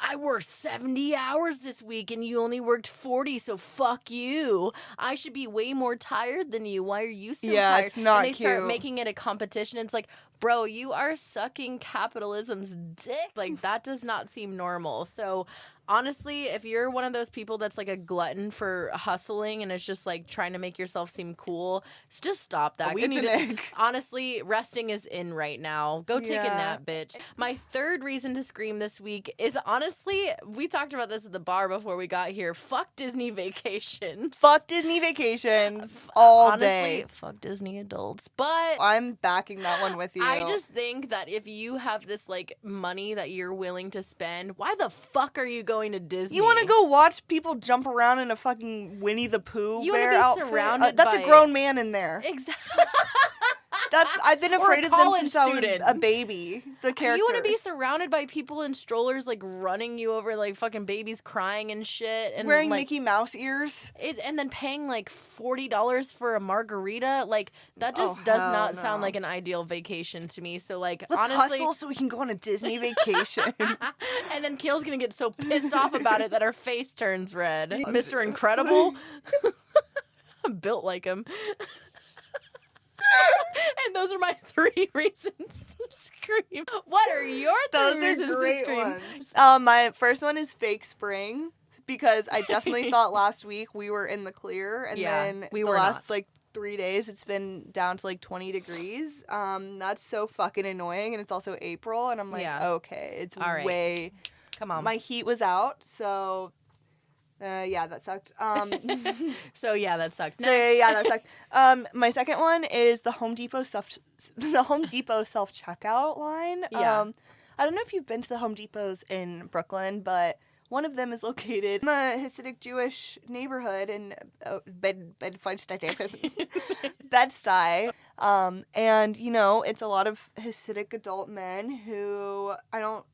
I worked 70 hours this week and you only worked 40, so fuck you. I should be way more tired than you. Why are you so tired? It's not and they start cute. making it a competition. It's like, bro, you are sucking capitalism's dick. Like, that does not seem normal. So honestly, if you're one of those people that's like a glutton for hustling and it's just like trying to make yourself seem cool, just stop that. It's an ick. Honestly, resting is in right now. Go take a Yeah. nap, bitch. My third reason to scream this week is, honestly, we talked about this at the bar before we got here. Fuck Disney vacations. Fuck Disney vacations all Honestly, day. fuck Disney adults. But I'm backing that one with you. I just think that if you have this like money that you're willing to spend, why the fuck are you going to Disney? You want to go watch people jump around in a fucking Winnie the Pooh You wanna bear be outfit? surrounded That's by- a grown man in there. Exactly. I've been Or a afraid of them college since I was student. a baby. The characters. You want to be surrounded by people in strollers like running you over, like fucking babies crying and shit, and wearing like, Mickey Mouse ears. and then paying like $40 for a margarita. Like, that just Oh, does hell not no. sound like an ideal vacation to me. So like, Let's honestly, hustle so we can go on a Disney vacation. and then Kale's gonna get so pissed off about it that her face turns red. Mr. Incredible. I'm built like him. And those are my 3 reasons to scream. What are your 3 Those are reasons great to scream? ones. My first one is fake spring because I definitely thought last week we were in the clear, and Yeah, then we the were last not. like 3 days it's been down to like 20 degrees. That's so fucking annoying, and it's also April, and I'm like, Yeah. okay, it's All right. way. Come on. My heat was out, so yeah, that sucked. So yeah, that sucked. So yeah, that sucked. My second one is the Home Depot self checkout line. Yeah. I don't know if you've been to the Home Depots in Brooklyn, but One of them is located in the Hasidic Jewish neighborhood in Bed-Stuy. And, you know, it's a lot of Hasidic adult men who I don't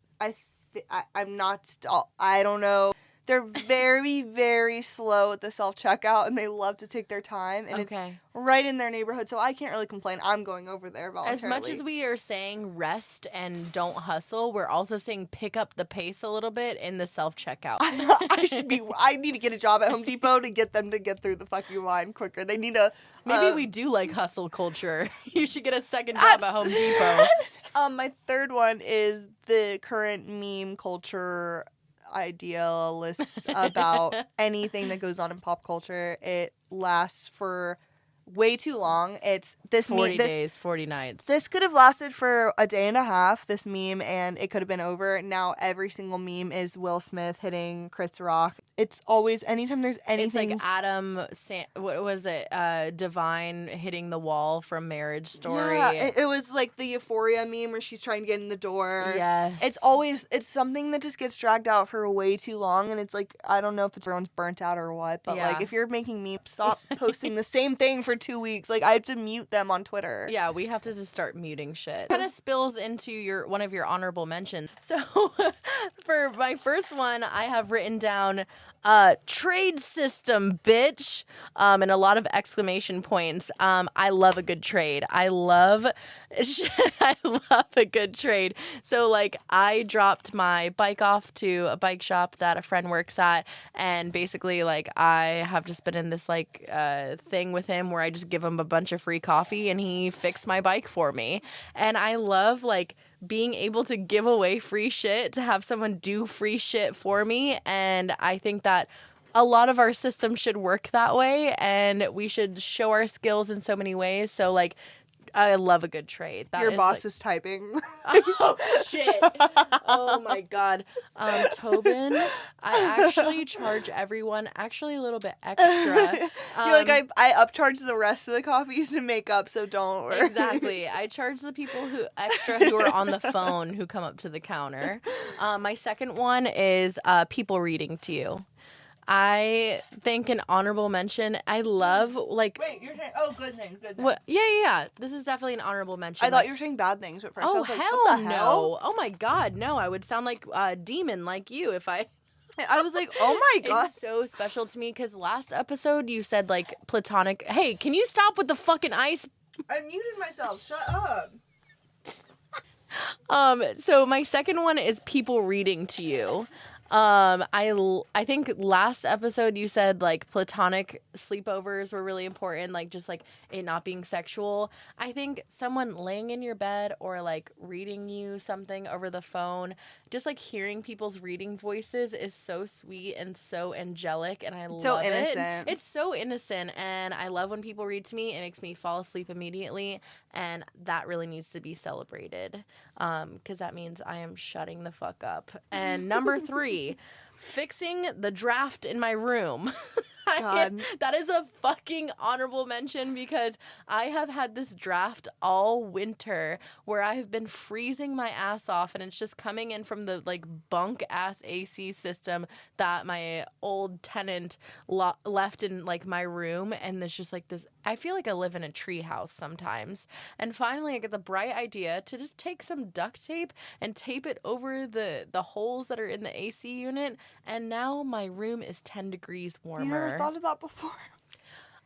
know. They're very, very slow at the self-checkout, and they love to take their time, and it's right in their neighborhood, so I can't really complain. I'm going over there voluntarily. As much as we are saying rest and don't hustle, we're also saying pick up the pace a little bit in the self-checkout. I need to get a job at Home Depot to get them to get through the fucking line quicker. They need to... Maybe we do like hustle culture. You should get a second job at Home Depot. My third one is the current meme culture idealist about anything that goes on in pop culture. It lasts for way too long. It's this 40 days, 40 nights. This could have lasted for a day and a half, this meme, and it could have been over. Now every single meme is Will Smith hitting Chris Rock. It's always, anytime there's anything. It's like what was it? Divine hitting the wall from Marriage Story. Yeah, it was like the Euphoria meme where she's trying to get in the door. Yes. It's something that just gets dragged out for way too long, and it's like, I don't know if it's everyone's burnt out or what, but like, if you're making memes, stop posting the same thing for 2 weeks. Like, I have to mute them on Twitter. Yeah, we have to just start muting shit. Kind of spills into one of your honorable mentions. So for my first one, I have written down trade system, bitch, and a lot of exclamation points. I love a good trade. I love a good trade. So like, I dropped my bike off to a bike shop that a friend works at, and basically like, I have just been in this like thing with him where I just give him a bunch of free coffee and he fixed my bike for me. And I love like being able to give away free shit, to have someone do free shit for me. And I think that a lot of our system should work that way, and we should show our skills in so many ways. So like, I love a good trade. Your boss is typing. Oh, shit. Oh, my God. Tobin, I actually charge everyone actually a little bit extra. You're like, I upcharge the rest of the coffees to make up, so don't worry. Exactly. I charge the people who are on the phone who come up to the counter. My second one is people reading to you. I think an honorable mention. I love like. Wait, you're saying good things. What? Yeah. This is definitely an honorable mention. I thought you were saying bad things at first. Oh, I was like, hell what the no! hell? Oh my God, no! I would sound like a demon like you if I. I was like, oh my God. It's so special to me because last episode you said like platonic. Hey, can you stop with the fucking ice? I muted myself. Shut up. So my second one is people reading to you. I think last episode you said like platonic sleepovers were really important, like just like it not being sexual. I think someone laying in your bed or like reading you something over the phone, just like hearing people's reading voices is so sweet and so angelic, and I love it. So innocent. It's so innocent, and I love when people read to me. It makes me fall asleep immediately, and that really needs to be celebrated, because that means I am shutting the fuck up. And number 3, fixing the draft in my room. God. That is a fucking honorable mention, because I have had this draft all winter where I have been freezing my ass off, and it's just coming in from the like bunk ass AC system that my old tenant left in like my room. And there's just like this, I feel like I live in a tree house sometimes. And finally I get the bright idea to just take some duct tape and tape it over the holes that are in the AC unit, and now my room is 10 degrees warmer. You never thought of that before?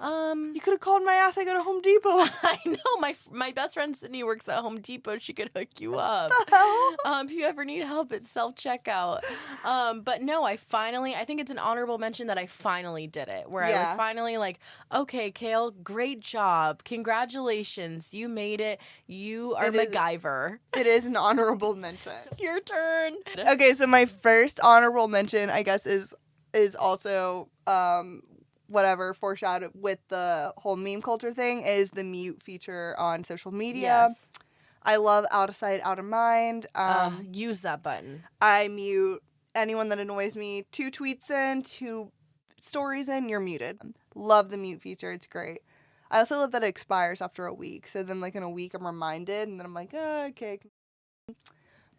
You could have called my ass. I go to Home Depot. I know, my best friend Sydney works at Home Depot. She could hook you up. What the hell? If you ever need help at self-checkout. But no, I think it's an honorable mention that I finally did it. Where I was finally like, okay, Kale, great job. Congratulations. You made it. You are MacGyver. It is an honorable mention. Your turn. Okay, so my first honorable mention, I guess, is also whatever foreshadowed with the whole meme culture thing, is the mute feature on social media. Yes. I love out of sight, out of mind. Use that button. I mute anyone that annoys me. 2 tweets in, 2 stories in, you're muted. Love the mute feature. It's great. I also love that it expires after a week. So then like in a week I'm reminded, and then I'm like, oh, okay.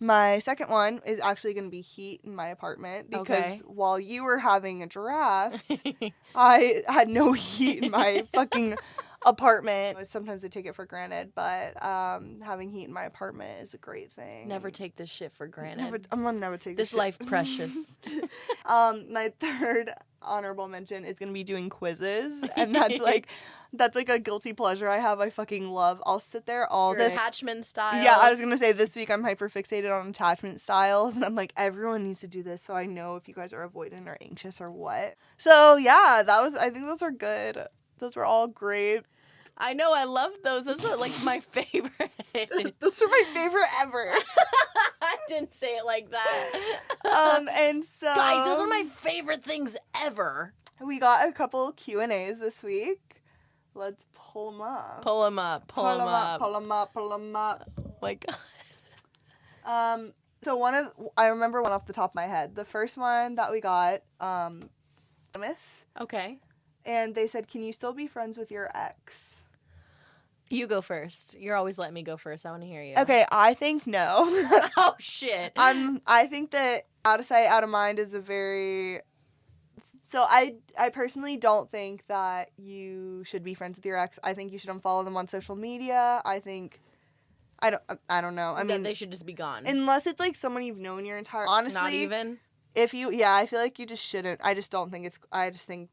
My second one is actually going to be heat in my apartment because Okay. while you were having a draft, I had no heat in my fucking apartment. Sometimes I take it for granted, but having heat in my apartment is a great thing. Never take this shit for granted. I'm gonna never take This shit. life precious. My third honorable mention is gonna be doing quizzes, and that's like a guilty pleasure I have. I fucking love. I'll sit there all this. Attachment style. Yeah, I was gonna say this week I'm hyper fixated on attachment styles, and I'm like, everyone needs to do this so I know if you guys are avoidant or anxious or what. So yeah, I think those are good. Those were all great. I know, I love those. Those are like my favorite. Those are my favorite ever. I didn't say it like that. And so Guys, those are my favorite things ever. we got a couple Q&As this week. Let's pull them up. Pull them up. Pull them up. Pull them up. Pull them up. Oh my God. So I remember one off the top of my head. The first one that we got, Miss, Okay. and they said, "Can you still be friends with your ex?" You go first. You're always letting me go first. I want to hear you. Okay, I think no. Oh, shit. I think that out of sight, out of mind is a very. So I personally don't think that you should be friends with your ex. I think you should unfollow them on social media. I think. I don't know. I mean, they should just be gone. unless it's like someone you've known your entire. Honestly, Not even. If you, yeah, I feel like you just shouldn't. I just don't think it's. I just think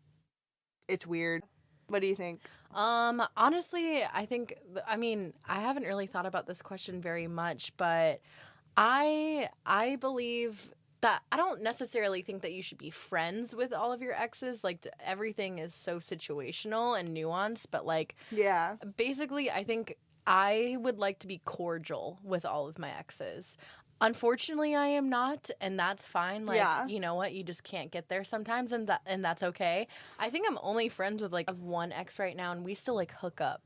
it's weird. What do you think? Honestly, I think, I mean, I haven't really thought about this question very much, but I believe that I don't necessarily think that you should be friends with all of your exes. Like, everything is so situational and nuanced, but like, Yeah. basically, I think I would like to be cordial with all of my exes. Unfortunately, I am not, and that's fine. Like, Yeah. you know what? You just can't get there sometimes, and that's okay. I think I'm only friends with like one ex right now, and we still like hook up.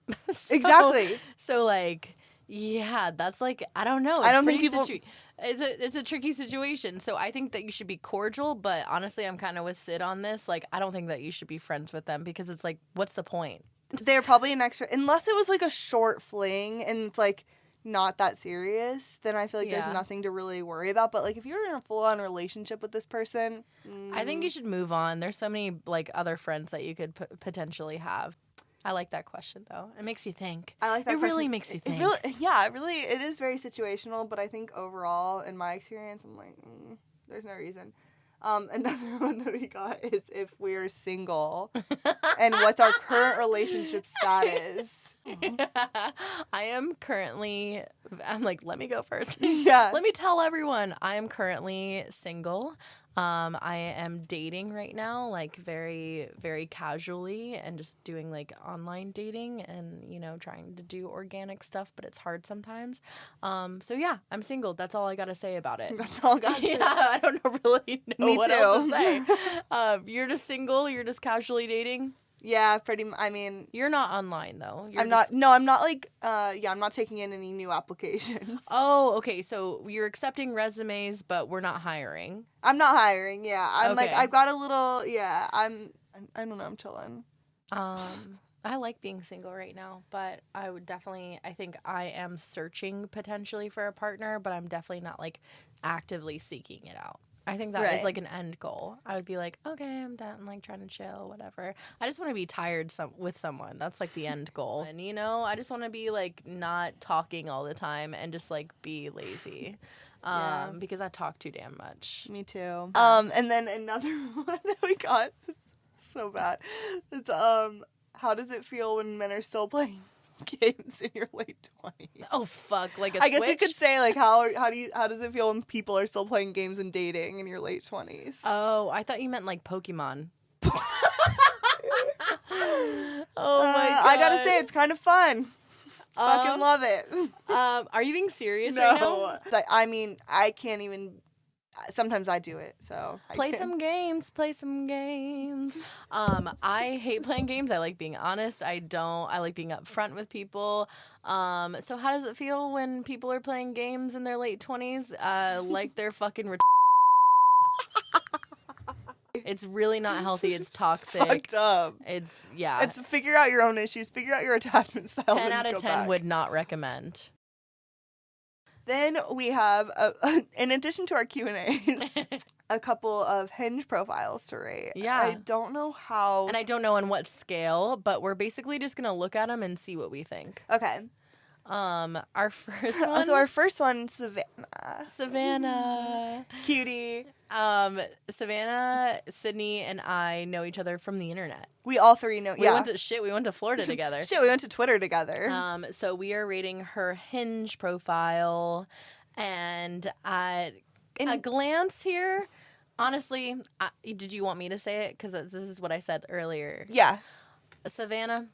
Exactly. So like, yeah, that's like, I don't know. I don't think pretty people- it's a tricky situation. So I think that you should be cordial, but honestly, I'm kind of with Sid on this. Like, I don't think that you should be friends with them because it's like, what's the point? They're probably an extra, unless it was like a short fling and it's like not that serious, then I feel like Yeah. there's nothing to really worry about. But like if you're in a full-on relationship with this person, I think you should move on. There's so many like other friends that you could potentially have. I like that question though. It makes you think. I like that It really question. makes you It think. it is very situational, but I think overall, in my experience, I'm like, there's no reason. Another one that we got is if we're single and what's our current relationship status. I am currently, I'm like, let me go first. Yeah. Let me tell everyone, I am currently single. I am dating right now, like very, very casually and just doing like online dating and, you know, trying to do organic stuff, but it's hard sometimes. So yeah, I'm single. That's all I got to say about it. That's all God. Yeah, I don't really know Me what else too. to say. You're just single. You're just casually dating. Yeah, pretty. I mean, You're not online though. You're I'm not. No, I'm not like. I'm not taking in any new applications. Oh, okay. So you're accepting resumes, but we're not hiring. I'm not hiring. Yeah, I'm like. Okay. I've got a little. Yeah, I don't know. I'm chilling. I like being single right now, but I would definitely. I think I am searching potentially for a partner, but I'm definitely not like actively seeking it out. I think that is Right. like an end goal. I would be like, okay, I'm done, like trying to chill, whatever. I just want to be tired with someone. That's like the end goal. And you know, I just want to be like not talking all the time and just like be lazy. Yeah. Because I talk too damn much. Me too. And then another one that we got. So bad. It's how does it feel when men are still playing games in your late 20s? Oh fuck, like a I guess you Switch? could say like how does it feel when people are still playing games and dating in your late 20s? Oh, I thought you meant like Pokemon. Oh my god. I gotta say it's kind of fun. Fucking love it. Are you being serious right now? No, I mean I can't even. Sometimes I do it, so Play some games. I hate playing games. I like being honest. I like being upfront with people. So how does it feel when people are playing games in their late 20s? Like they're fucking It's really not healthy. It's toxic. fucked up. It's Figure out your own issues. Figure out your attachment style. 10 then out of go 10 back. would not recommend. Then we have, in addition to our Q&As, a couple of Hinge profiles to rate. Yeah. I don't know how. And I don't know on what scale, but we're basically just going to look at them and see what we think. Okay. Our first one. So our first one, Savannah. Cutie. Savannah, Sydney, and I know each other from the internet. We all three know. We went to Florida together. We went to Twitter together. So we are rating her Hinge profile, and at a glance here, honestly, did you want me to say it? Because this is what I said earlier. Yeah. Savannah,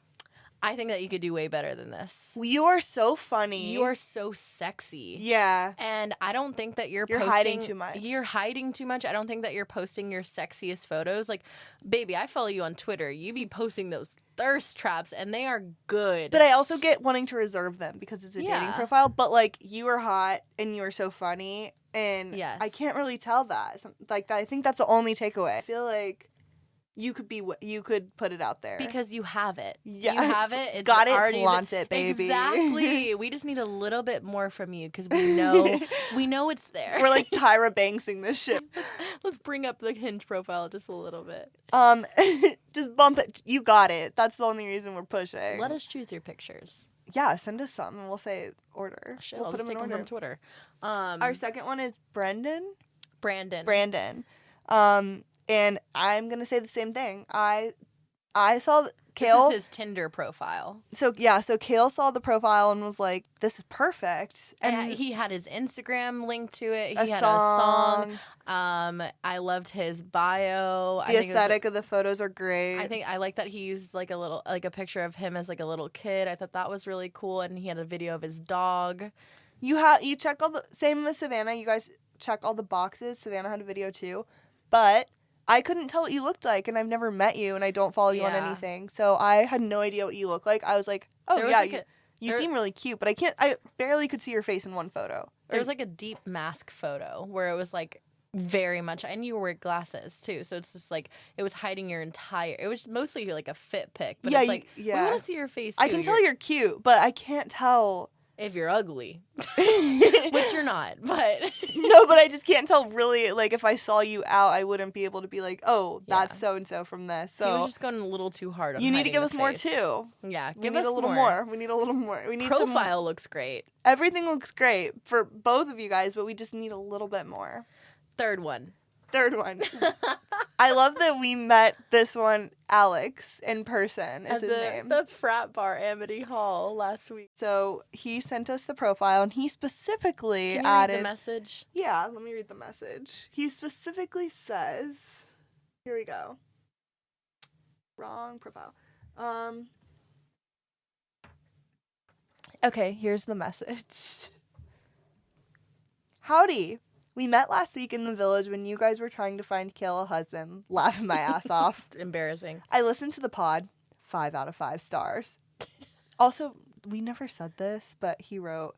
I think that you could do way better than this. You are so funny. You are so sexy. Yeah. And I don't think that you're hiding too much. You're hiding too much. I don't think that you're posting your sexiest photos. Like, baby, I follow you on Twitter. You be posting those thirst traps, and they are good. But I also get wanting to reserve them because it's a dating profile. But, like, you are hot and you are so funny. And I can't really tell that. Like, I think that's the only takeaway. I feel like you could put it out there. Because you have it. Yeah. You have it. It's got it, already flaunt it, baby. Exactly. We just need a little bit more from you because we know it's there. We're like Tyra Banksing this shit. Let's bring up the Hinge profile just a little bit. Just bump it. You got it. That's the only reason we're pushing. Let us choose your pictures. Yeah, send us some and we'll say order. Shit, we'll I'll put just them take in them order. from Twitter. Our second one is Brandon. And I'm going to say the same thing. I saw Kale. This is his Tinder profile. So Kale saw the profile and was like, this is perfect. And he had his Instagram linked to it. He had song. a song. I loved his bio. The aesthetic of the photos are great. I like that he used like a picture of him as like a little kid. I thought that was really cool. And he had a video of his dog. You check all the, same with Savannah. You guys check all the boxes. Savannah had a video too. But I couldn't tell what you looked like, and I've never met you, and I don't follow you on anything. So I had no idea what you look like. I was like, you seem really cute, but I barely could see your face in one photo. There was like a deep mask photo where it was like very much, and you wear glasses too, so it's just like it was hiding your entire. It was mostly like a fit pic, but it's like we want to see your face too. I can tell you're cute, but I can't tell if you're ugly, which you're not. But no, but I just can't tell really. Like if I saw you out, I wouldn't be able to be like, oh, that's so and so from this. So he was just going a little too hard on. You need to give us face. more too. Yeah, give us a little more. We need a little more. We need profile looks great. Everything looks great for both of you guys, but we just need a little bit more. Third one. I love that we met this one, Alex, in person is his name. The frat bar, Amity Hall, last week. So he sent us the profile, and he specifically Can you added... read the message? Yeah, let me read the message. He specifically says... Here we go. Wrong profile. Okay, here's the message. Howdy. We met last week in the village when you guys were trying to find Kale a husband. Laughing my ass off. Embarrassing. I listened to the pod. 5 out of 5 stars. Also, we never said this, but he wrote,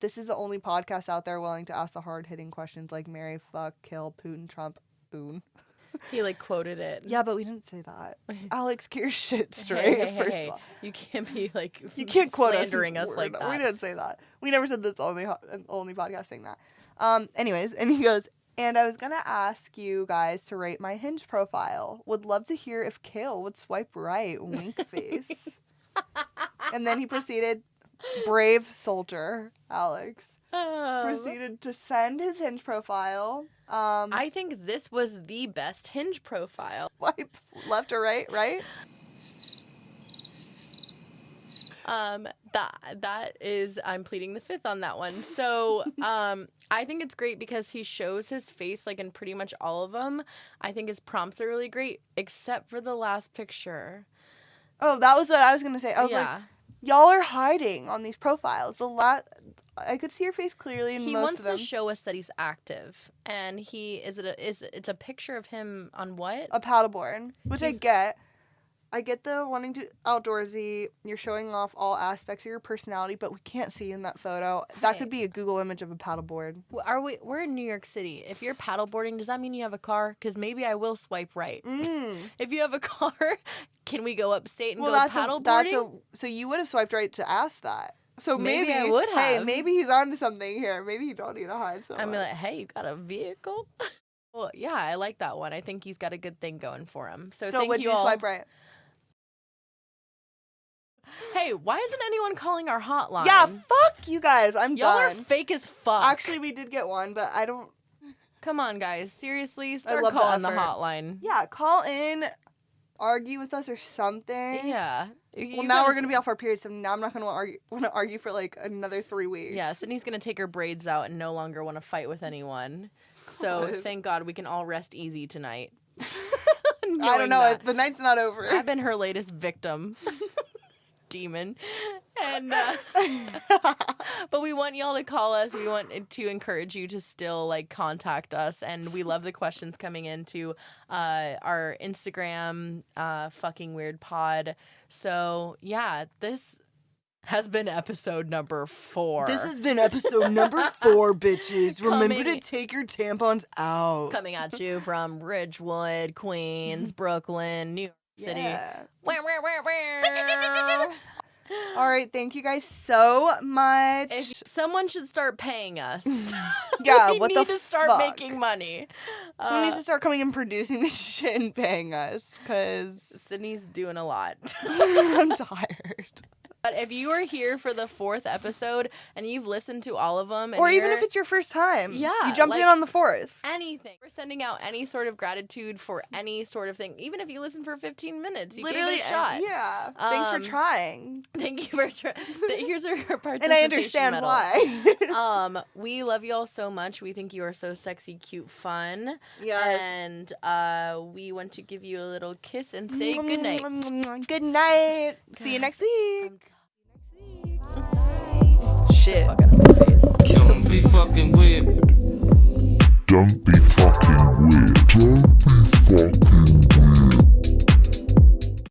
this is the only podcast out there willing to ask the hard-hitting questions like marry, fuck, kill, Putin, Trump, boon. He like quoted it. Yeah, but we didn't say that. Alex, get your shit straight, first of all. You can't be like you can't quote slandering us like that. We didn't say that. We never said that's only podcast saying that. Anyways, and he goes, and I was going to ask you guys to rate my Hinge profile. Would love to hear if Kale would swipe right, wink face. And then he proceeded, brave soldier, Alex, proceeded to send his Hinge profile. I think this was the best Hinge profile. Swipe left or right? That is, I'm pleading the fifth on that one. So, I think it's great because he shows his face like in pretty much all of them. I think his prompts are really great, except for the last picture. Oh, that was what I was gonna say. I was like, y'all are hiding on these profiles. I could see your face clearly in most of them. He wants to show us that he's active, and it's a picture of him on what? A paddleboard, which I get. I get the wanting to outdoorsy. You're showing off all aspects of your personality, but we can't see in that photo. That could be a Google image of a paddleboard. We're in New York City. If you're paddleboarding, does that mean you have a car? Because maybe I will swipe right. If you have a car, can we go upstate and go paddleboarding? So you would have swiped right to ask that. So Maybe maybe I would Hey, have. maybe he's onto something here. Maybe you don't need to hide so I'm much. like, hey, you got a vehicle? Well, yeah, I like that one. I think he's got a good thing going for him. So thank would you you all. swipe right? Hey, why isn't anyone calling our hotline? Yeah, fuck you guys. I'm Y'all are done. fake as fuck. Actually, we did get one, but I don't. Come on, guys. Seriously, start love the calling the effort. hotline. Yeah, call in, argue with us or something. Yeah. Well, now we're gonna be off our period, so now I'm not gonna want to argue for like another 3 weeks. Yeah, Sydney's gonna take her braids out and no longer want to fight with anyone. So God. thank God we can all rest easy tonight. I don't Knowing know. that. The night's not over. I've been her latest victim. Demon. And but we want y'all to call us. We want to encourage you to still like contact us, and we love the questions coming into our Instagram fucking weird pod. So yeah, this has been episode number 4. This has been episode number 4, bitches. Remember Coming- to take your tampons out. Coming at you from Ridgewood, Queens, Brooklyn, New York City. Yeah. Wah, wah, wah, wah. All right, thank you guys so much. If someone should start paying us. Yeah, we what need the to start fuck? making money. Someone needs to start coming and producing this shit and paying us, because Sydney's doing a lot. I'm tired. But if you are here for the 4th episode and you've listened to all of them, and Or even if you're- it's your first time. Yeah, You jumped like- in on the 4th. anything, we're sending out any sort of gratitude for any sort of thing. Even if you listen for 15 minutes, you Literally, gave it a shot. yeah. Thanks for Um, trying. Thank you for here's our participation And I understand medal. why. We love you all so much. We think you are so sexy, cute, fun. Yes. And we want to give you a little kiss and say good night. Good night. See you next week. I'm Shit. fucking up my face. Don't be fucking weird. Don't be fucking weird. Don't be fucking weird.